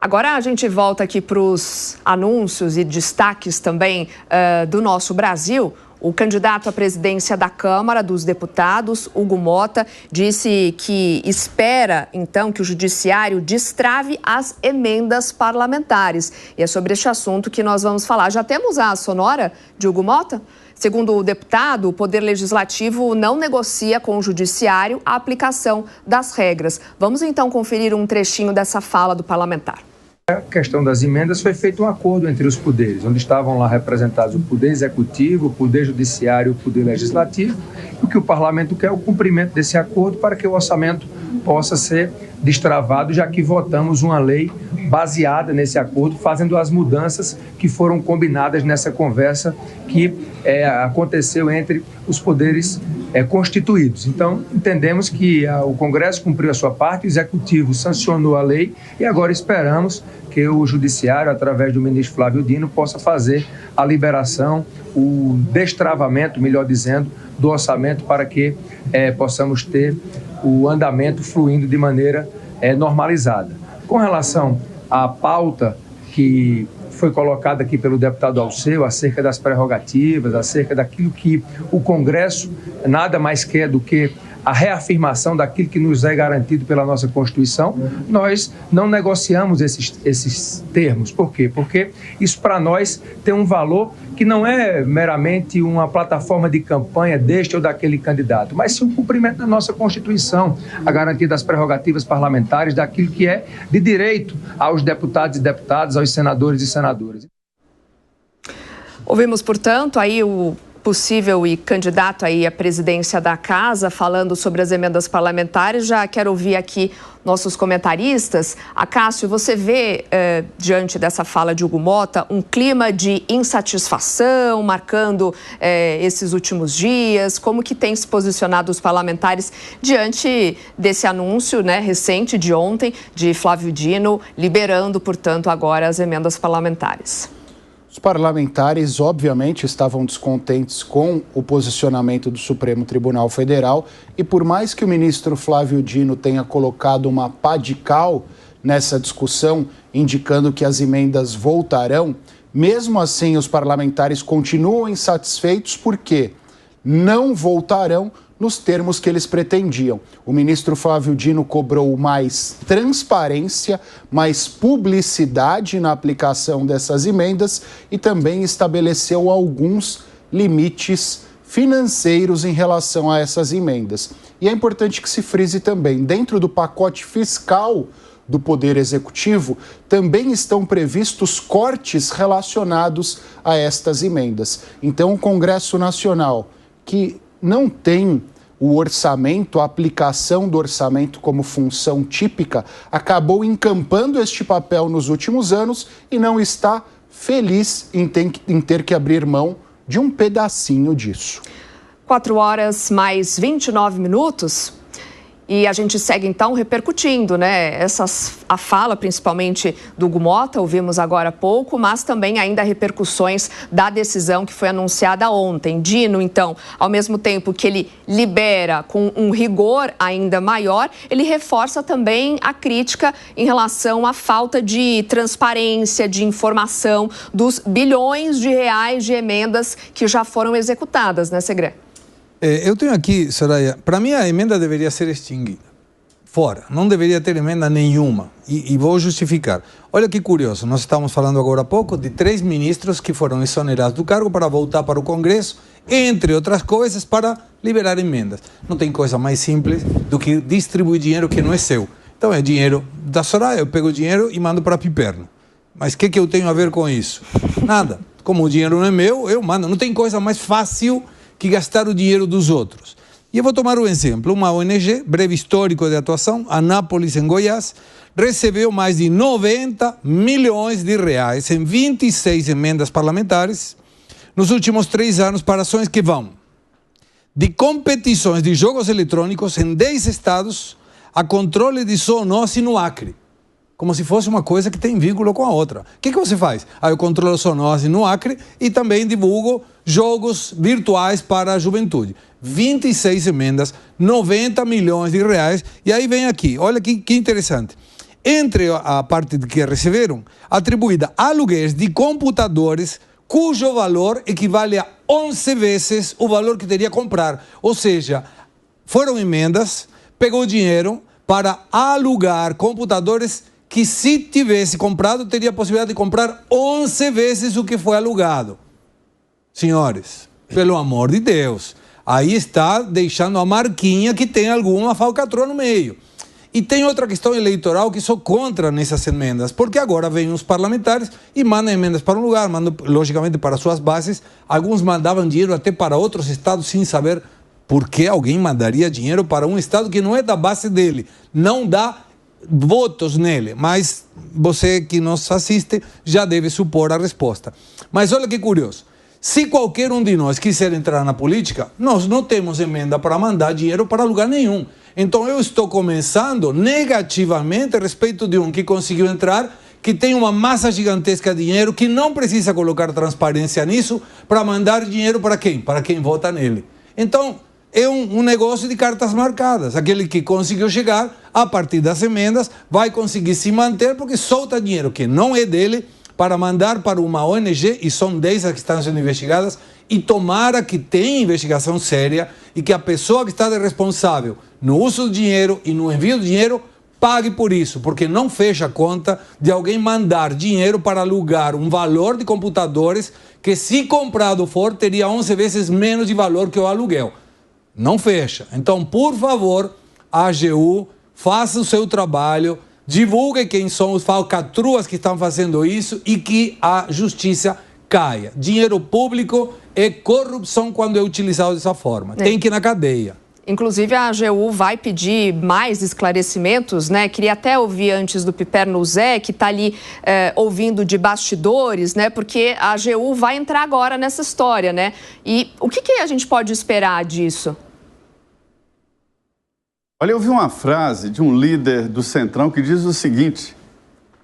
Agora a gente volta aqui para os anúncios e destaques também do nosso Brasil. O candidato à presidência da Câmara dos Deputados, Hugo Motta, disse que espera, então, que o Judiciário destrave as emendas parlamentares. E é sobre este assunto que nós vamos falar. Já temos a sonora de Hugo Motta? Segundo o deputado, o Poder Legislativo não negocia com o Judiciário a aplicação das regras. Vamos, então, conferir um trechinho dessa fala do parlamentar. A questão das emendas foi feito um acordo entre os poderes, onde estavam lá representados o Poder Executivo, o Poder Judiciário e o Poder Legislativo. O que o Parlamento quer é o cumprimento desse acordo para que o orçamento possa ser destravado, já que votamos uma lei baseada nesse acordo, fazendo as mudanças que foram combinadas nessa conversa que aconteceu entre os poderes constituídos. Então, entendemos que o Congresso cumpriu a sua parte, o Executivo sancionou a lei e agora esperamos que o Judiciário, através do ministro Flávio Dino, possa fazer a liberação, o destravamento, melhor dizendo, do orçamento para que possamos ter o andamento fluindo de maneira normalizada. Com relação à pauta que foi colocada aqui pelo deputado Alceu, acerca das prerrogativas, acerca daquilo que o Congresso nada mais quer do que a reafirmação daquilo que nos é garantido pela nossa Constituição, nós não negociamos esses termos. Por quê? Porque isso para nós tem um valor que não é meramente uma plataforma de campanha deste ou daquele candidato, mas sim um cumprimento da nossa Constituição, a garantia das prerrogativas parlamentares, daquilo que é de direito aos deputados e deputadas, aos senadores e senadoras. Ouvimos, portanto, aí o possível e candidato aí à presidência da Casa, falando sobre as emendas parlamentares. Já quero ouvir aqui nossos comentaristas. Acácio, você vê, diante dessa fala de Hugo Motta, um clima de insatisfação marcando esses últimos dias? Como que tem se posicionado os parlamentares diante desse anúncio, né, recente de ontem, de Flávio Dino, liberando, portanto, agora as emendas parlamentares? Os parlamentares, obviamente, estavam descontentes com o posicionamento do Supremo Tribunal Federal e por mais que o ministro Flávio Dino tenha colocado uma pá de cal nessa discussão, indicando que as emendas voltarão, mesmo assim os parlamentares continuam insatisfeitos porque não voltarão nos termos que eles pretendiam. O ministro Flávio Dino cobrou mais transparência, mais publicidade na aplicação dessas emendas e também estabeleceu alguns limites financeiros em relação a essas emendas. E é importante que se frise também, dentro do pacote fiscal do Poder Executivo, também estão previstos cortes relacionados a estas emendas. Então, o Congresso Nacional, que não tem o orçamento, a aplicação do orçamento como função típica, acabou encampando este papel nos últimos anos e não está feliz em ter que abrir mão de um pedacinho disso. 4h mais 29. E a gente segue, então, repercutindo, né? A fala, principalmente do Hugo Motta, ouvimos agora há pouco, mas também ainda repercussões da decisão que foi anunciada ontem. Dino, então, ao mesmo tempo que ele libera com um rigor ainda maior, ele reforça também a crítica em relação à falta de transparência, de informação dos bilhões de reais de emendas que já foram executadas, né, Segré? Eu tenho aqui, Soraya, para mim a emenda deveria ser extinguida. Fora, não deveria ter emenda nenhuma. E vou justificar. Olha que curioso, nós estávamos falando agora há pouco de 3 ministros que foram exonerados do cargo para voltar para o Congresso, entre outras coisas, para liberar emendas. Não tem coisa mais simples do que distribuir dinheiro que não é seu. Então é dinheiro da Soraya, eu pego o dinheiro e mando para Piperno. Mas o que eu tenho a ver com isso? Nada. Como o dinheiro não é meu, eu mando. Não tem coisa mais fácil que gastar o dinheiro dos outros. E eu vou tomar um exemplo. Uma ONG, breve histórico de atuação, Anápolis, em Goiás, recebeu mais de 90 milhões de reais em 26 emendas parlamentares nos últimos 3 anos para ações que vão de competições de jogos eletrônicos em 10 estados a controle de zoonose no Acre. Como se fosse uma coisa que tem vínculo com a outra. O que você faz? Eu controlo zoonose no Acre e também divulgo jogos virtuais para a juventude. 26 emendas, 90 milhões de reais. E aí vem aqui, olha que interessante. entre a parte que receberam, atribuída a aluguéis de computadores cujo valor equivale a 11 vezes o valor que teria que comprar. Ou seja, foram emendas, pegou dinheiro para alugar computadores que, se tivesse comprado, teria a possibilidade de comprar 11 vezes o que foi alugado. Senhores, pelo amor de Deus, aí está deixando a marquinha que tem alguma falcatrua no meio. E tem outra questão eleitoral que sou contra nessas emendas, porque agora vêm os parlamentares e mandam emendas para um lugar, mandam, logicamente, para suas bases. Alguns mandavam dinheiro até para outros estados sem saber por que alguém mandaria dinheiro para um estado que não é da base dele, não dá votos nele. Mas você que nos assiste já deve supor a resposta. Mas olha que curioso. Se qualquer um de nós quiser entrar na política, nós não temos emenda para mandar dinheiro para lugar nenhum. Então eu estou começando negativamente a respeito de um que conseguiu entrar, que tem uma massa gigantesca de dinheiro, que não precisa colocar transparência nisso para mandar dinheiro para quem? Para quem vota nele. Então é um negócio de cartas marcadas. Aquele que conseguiu chegar, a partir das emendas, vai conseguir se manter porque solta dinheiro que não é dele para mandar para uma ONG, e são 10 as que estão sendo investigadas, e tomara que tenha investigação séria e que a pessoa que está de responsável no uso do dinheiro e no envio do dinheiro pague por isso, porque não fecha a conta de alguém mandar dinheiro para alugar um valor de computadores que, se comprado for, teria 11 vezes menos de valor que o aluguel. Não fecha. Então, por favor, a AGU faça o seu trabalho, divulgue quem são os falcatruas que estão fazendo isso e que a justiça caia. Dinheiro público é corrupção quando é utilizado dessa forma. Tem que ir na cadeia. Inclusive, a AGU vai pedir mais esclarecimentos, né? Queria até ouvir antes do Piperno Zé, que está ali ouvindo de bastidores, né? Porque a AGU vai entrar agora nessa história, né? E o que a gente pode esperar disso? Olha, eu vi uma frase de um líder do Centrão que diz o seguinte: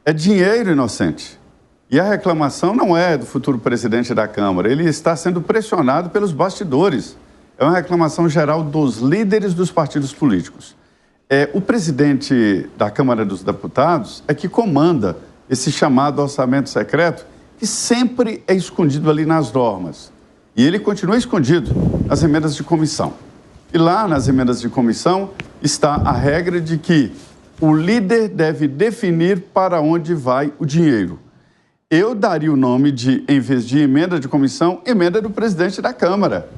é dinheiro inocente. E a reclamação não é do futuro presidente da Câmara, ele está sendo pressionado pelos bastidores. É uma reclamação geral dos líderes dos partidos políticos. O presidente da Câmara dos Deputados é que comanda esse chamado orçamento secreto, que sempre é escondido ali nas normas. E ele continua escondido nas emendas de comissão. E lá nas emendas de comissão está a regra de que o líder deve definir para onde vai o dinheiro. Eu daria o nome de, em vez de emenda de comissão, emenda do presidente da Câmara,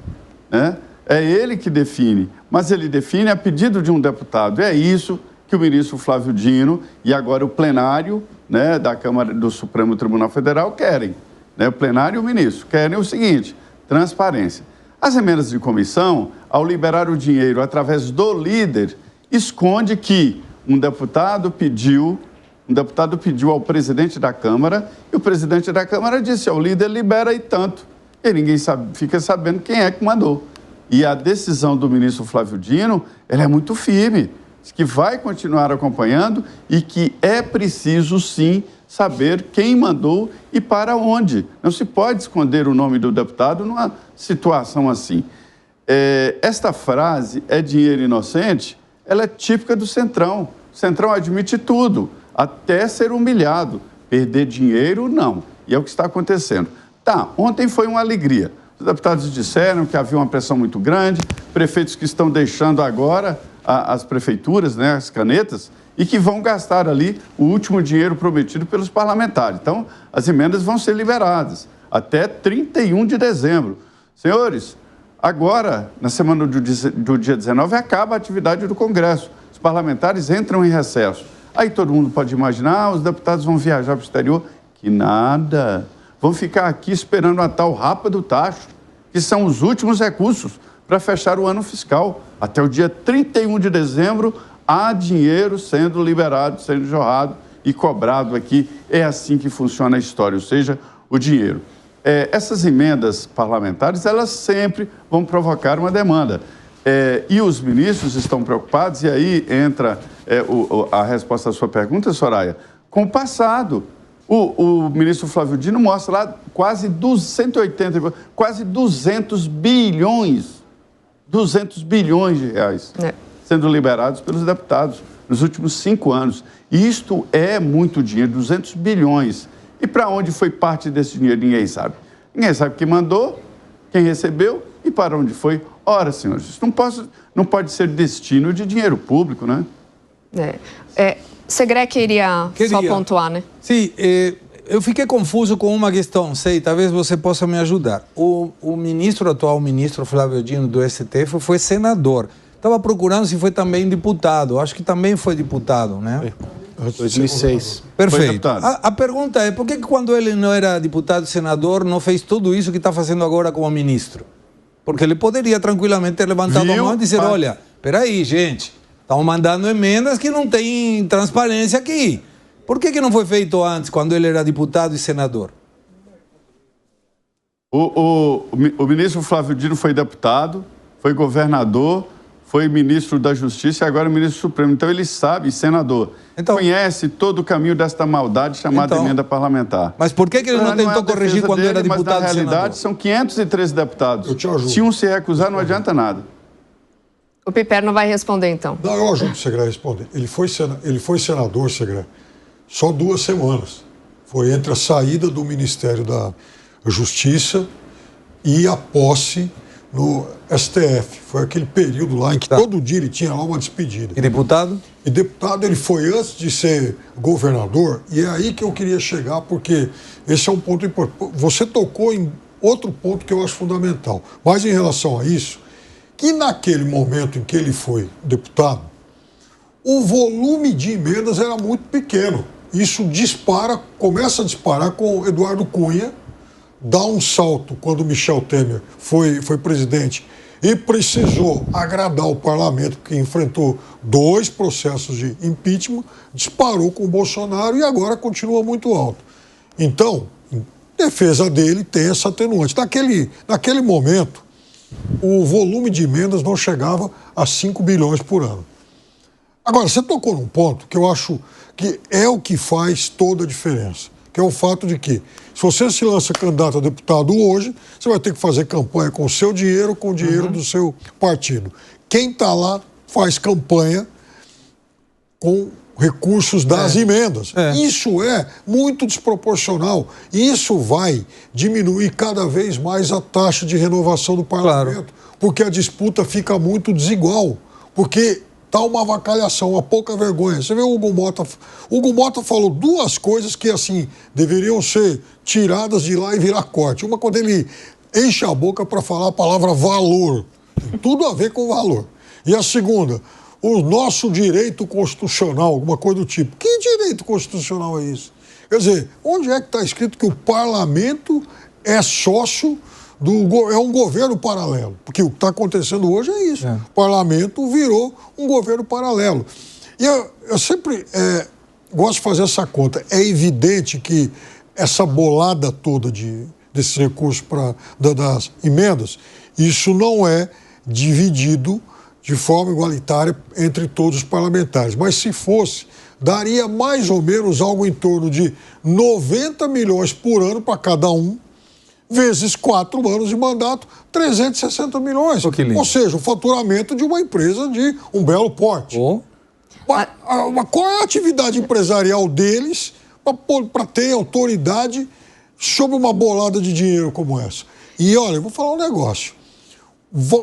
né? É ele que define, mas ele define a pedido de um deputado. É isso que o ministro Flávio Dino e agora o plenário, né, da Câmara do Supremo Tribunal Federal querem. Né? O plenário e o ministro querem o seguinte: transparência. As emendas de comissão, ao liberar o dinheiro através do líder, esconde que um deputado pediu ao presidente da Câmara e o presidente da Câmara disse ao líder: libera aí tanto. E ninguém fica sabendo quem é que mandou. E a decisão do ministro Flávio Dino, ela é muito firme, diz que vai continuar acompanhando e que é preciso, sim, saber quem mandou e para onde. Não se pode esconder o nome do deputado numa situação assim. Esta frase, é dinheiro inocente, ela é típica do Centrão. O Centrão admite tudo, até ser humilhado. Perder dinheiro, não. E é o que está acontecendo. Tá, ontem foi uma alegria. Os deputados disseram que havia uma pressão muito grande, prefeitos que estão deixando agora as prefeituras, né, as canetas, e que vão gastar ali o último dinheiro prometido pelos parlamentares. Então, as emendas vão ser liberadas até 31 de dezembro. Senhores, agora, na semana do dia 19, acaba a atividade do Congresso. Os parlamentares entram em recesso. Aí todo mundo pode imaginar, os deputados vão viajar para o exterior. Que nada! Vão ficar aqui esperando a tal rapa do tacho, que são os últimos recursos para fechar o ano fiscal. Até o dia 31 de dezembro, há dinheiro sendo liberado, sendo jorrado e cobrado aqui. É assim que funciona a história, ou seja, o dinheiro. Essas emendas parlamentares, elas sempre vão provocar uma demanda. E os ministros estão preocupados, e aí entra a resposta à sua pergunta, Soraya, com o passado. O ministro Flávio Dino mostra lá quase 200 bilhões de reais sendo liberados pelos deputados. nos últimos 5 anos. E isto é muito dinheiro, 200 bilhões. E para onde foi parte desse dinheiro? Ninguém sabe. Ninguém sabe quem mandou, quem recebeu e para onde foi. Ora, senhores, isso não pode ser destino de dinheiro público, né? Segré queria só pontuar, né? Sim, eu fiquei confuso com uma questão, talvez você possa me ajudar. O atual ministro Flávio Dino do STF foi senador. Estava procurando se foi também deputado. Acho que também foi deputado, né? 2006. Perfeito. A pergunta é, por que quando ele não era deputado e senador não fez tudo isso que está fazendo agora como ministro? Porque ele poderia tranquilamente ter levantado a mão e dizer, olha, peraí, gente, estão mandando emendas que não tem transparência aqui. Por que não foi feito antes, quando ele era deputado e senador? O ministro Flávio Dino foi deputado, foi governador, foi ministro da Justiça e agora é ministro Supremo. Então ele sabe, senador, conhece todo o caminho desta maldade chamada emenda parlamentar. Mas por que ele não tentou corrigir quando era deputado e senador? Mas na realidade são 513 deputados. Eu te ajudo. Se um se recusar, não adianta nada. O Piperno vai responder, então. Não, eu ajudo o Segré a responder. Ele foi senador, Segré, só 2 semanas. Foi entre a saída do Ministério da Justiça e a posse no STF. Foi aquele período lá em que todo dia ele tinha lá uma despedida. E deputado? E deputado ele foi antes de ser governador, e é aí que eu queria chegar, porque esse é um ponto importante. Você tocou em outro ponto que eu acho fundamental. Mas em relação a isso, que naquele momento em que ele foi deputado, o volume de emendas era muito pequeno. Isso começa a disparar com Eduardo Cunha, dá um salto quando Michel Temer foi presidente e precisou agradar o parlamento, que enfrentou 2 processos de impeachment, disparou com o Bolsonaro e agora continua muito alto. Então, em defesa dele, tem essa atenuante. Naquele momento, o volume de emendas não chegava a 5 bilhões por ano. Agora, você tocou num ponto que eu acho que é o que faz toda a diferença, que é o fato de que, se você se lança candidato a deputado hoje, você vai ter que fazer campanha com o seu dinheiro, com o dinheiro do seu partido. Quem está lá faz campanha com recursos das emendas. Isso é muito desproporcional. Isso vai diminuir cada vez mais a taxa de renovação do parlamento, porque a disputa fica muito desigual, porque está uma avacalhação, uma pouca vergonha. Você vê o Hugo Mota falou 2 coisas que, assim, deveriam ser tiradas de lá e virar corte. Uma, quando ele enche a boca para falar a palavra valor. Tem tudo a ver com valor. E a segunda, o nosso direito constitucional, alguma coisa do tipo. Que direito constitucional é isso? Quer dizer, onde é que está escrito que o parlamento é sócio é um governo paralelo? Porque o que está acontecendo hoje é isso. O parlamento virou um governo paralelo. E eu sempre gosto de fazer essa conta. É evidente que essa bolada toda desses recursos das emendas, isso não é dividido de forma igualitária entre todos os parlamentares. Mas se fosse, daria mais ou menos algo em torno de 90 milhões por ano para cada um, vezes 4 anos de mandato, 360 milhões. Ou seja, o faturamento de uma empresa de um belo porte. Qual é a atividade empresarial deles para ter autoridade sobre uma bolada de dinheiro como essa? E olha, eu vou falar um negócio.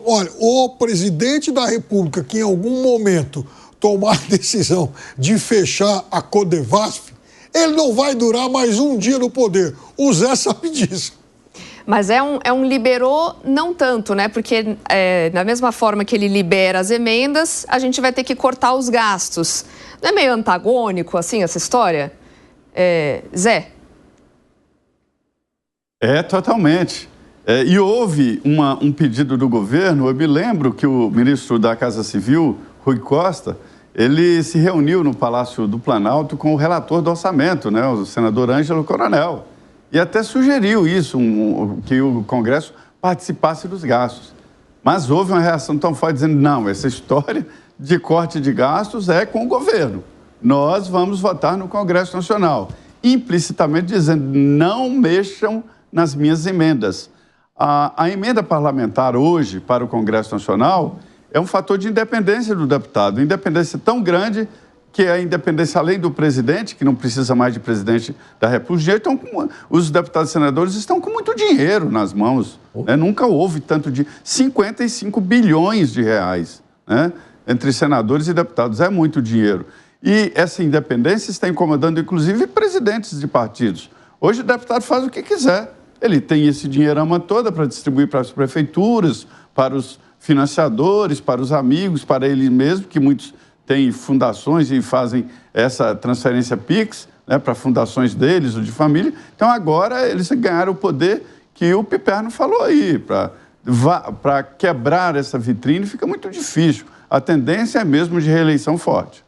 Olha, o presidente da República, que em algum momento tomar a decisão de fechar a Codevasf, ele não vai durar mais um dia no poder. O Zé sabe disso. Mas é um liberou não tanto, né? Porque da mesma forma que ele libera as emendas, a gente vai ter que cortar os gastos. Não é meio antagônico, assim, essa história? Zé? Totalmente. E houve um pedido do governo. Eu me lembro que o ministro da Casa Civil, Rui Costa, ele se reuniu no Palácio do Planalto com o relator do orçamento, né, o senador Ângelo Coronel. E até sugeriu isso, que o Congresso participasse dos gastos. Mas houve uma reação tão forte dizendo, não, essa história de corte de gastos é com o governo. Nós vamos votar no Congresso Nacional. Implicitamente dizendo, não mexam nas minhas emendas. A emenda parlamentar hoje para o Congresso Nacional é um fator de independência do deputado. Independência tão grande que é a independência além do presidente, que não precisa mais de presidente da República. Então, os deputados e senadores estão com muito dinheiro nas mãos. Né? Nunca houve tanto de 55 bilhões de reais, né? Entre senadores e deputados. É muito dinheiro. E essa independência está incomodando, inclusive, presidentes de partidos. Hoje o deputado faz o que quiser. Ele tem esse dinheirama toda para distribuir para as prefeituras, para os financiadores, para os amigos, para ele mesmo, que muitos têm fundações e fazem essa transferência PIX, né, para fundações deles ou de família. Então, agora eles ganharam o poder que o Piperno falou aí. Para quebrar essa vitrine fica muito difícil. A tendência é mesmo de reeleição forte.